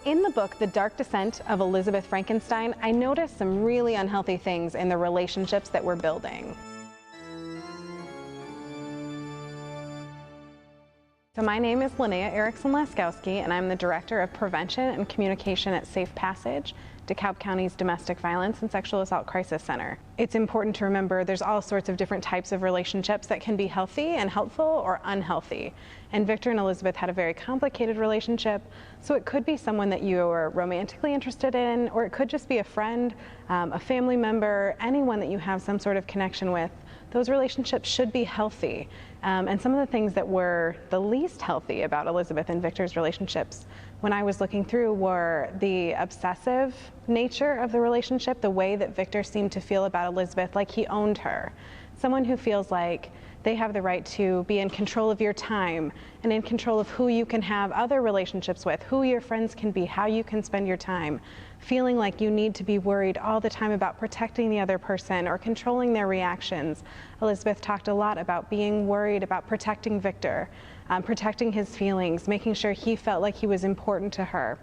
In the book, The Dark Descent of Elizabeth Frankenstein, I noticed some really unhealthy things in the relationships that we're building. So my name is Lynnea Erickson Laskowski, and I'm the Director of Prevention and Communication at Safe Passage, DeKalb County's Domestic Violence and Sexual Assault Crisis Center. It's important to remember there's all sorts of different types of relationships that can be healthy and helpful or unhealthy. And Victor and Elizabeth had a very complicated relationship, so it could be someone that you are romantically interested in, or it could just be a friend, a family member, anyone that you have some sort of connection with. Those relationships should be healthy. And some of the things that were the least healthy about Elizabeth and Victor's relationships, when I was looking through, were the obsessive nature of the relationship, the way that Victor seemed to feel about Elizabeth, like he owned her. Someone who feels like they have the right to be in control of your time and in control of who you can have other relationships with, who your friends can be, how you can spend your time. Feeling like you need to be worried all the time about protecting the other person or controlling their reactions. Elizabeth talked a lot about being worried about protecting Victor, protecting his feelings, making sure he felt like he was important to her.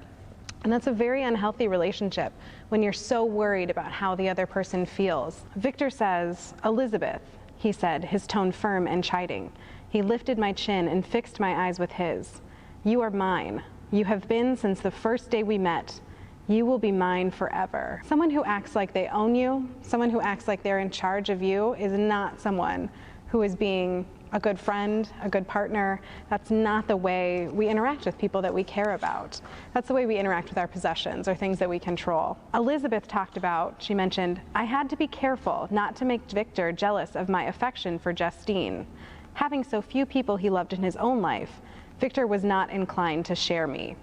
And that's a very unhealthy relationship when you're so worried about how the other person feels. Victor says, "Elizabeth," he said, his tone firm and chiding. He lifted my chin and fixed my eyes with his. "You are mine. You have been since the first day we met. You will be mine forever." Someone who acts like they own you, someone who acts like they're in charge of you, is not someone who is being a good friend, a good partner. That's not the way we interact with people that we care about. That's the way we interact with our possessions or things that we control. Elizabeth talked about, she mentioned, "I had to be careful not to make Victor jealous of my affection for Justine. Having so few people he loved in his own life, Victor was not inclined to share me."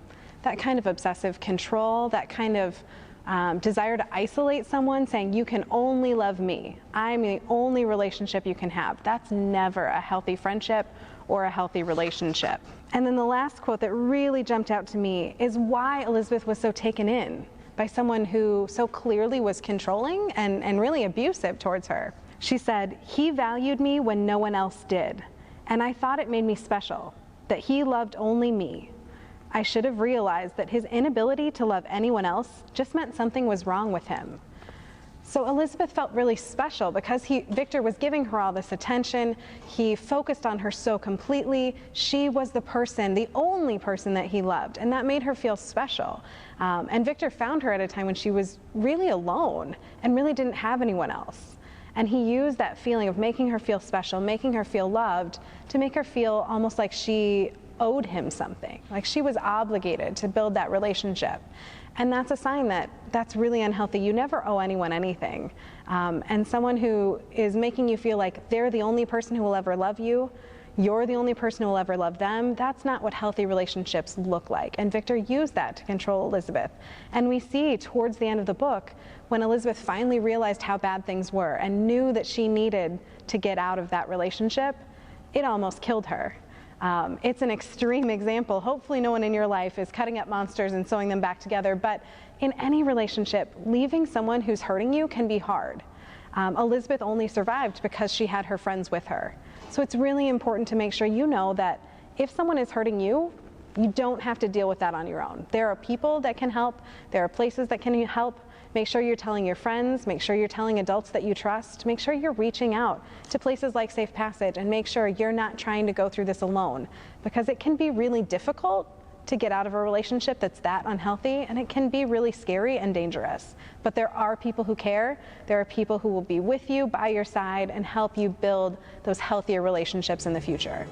That kind of obsessive control, that kind of desire to isolate someone, saying you can only love me, I'm the only relationship you can have. That's never a healthy friendship or a healthy relationship. And then the last quote that really jumped out to me is why Elizabeth was so taken in by someone who so clearly was controlling and really abusive towards her. She said, "He valued me when no one else did, and I thought it made me special, that he loved only me. I should have realized that his inability to love anyone else just meant something was wrong with him." So Elizabeth felt really special because Victor was giving her all this attention. He focused on her so completely. She was the person, the only person that he loved, and that made her feel special. And Victor found her at a time when she was really alone and really didn't have anyone else. And he used that feeling of making her feel special, making her feel loved, to make her feel almost like she owed him something, like she was obligated to build that relationship. And that's a sign that that's really unhealthy. You never owe anyone anything. And someone who is making you feel like they're the only person who will ever love you, you're the only person who will ever love them, that's not what healthy relationships look like. And Victor used that to control Elizabeth. And we see towards the end of the book, when Elizabeth finally realized how bad things were and knew that she needed to get out of that relationship, it almost killed her. It's an extreme example. Hopefully no one in your life is cutting up monsters and sewing them back together, but in any relationship, leaving someone who's hurting you can be hard. Elizabeth only survived because she had her friends with her. So it's really important to make sure you know that if someone is hurting you, you don't have to deal with that on your own. There are people that can help. There are places that can help. Make sure you're telling your friends, make sure you're telling adults that you trust, make sure you're reaching out to places like Safe Passage, and make sure you're not trying to go through this alone, because it can be really difficult to get out of a relationship that's that unhealthy, and it can be really scary and dangerous. But there are people who care, there are people who will be with you, by your side, and help you build those healthier relationships in the future.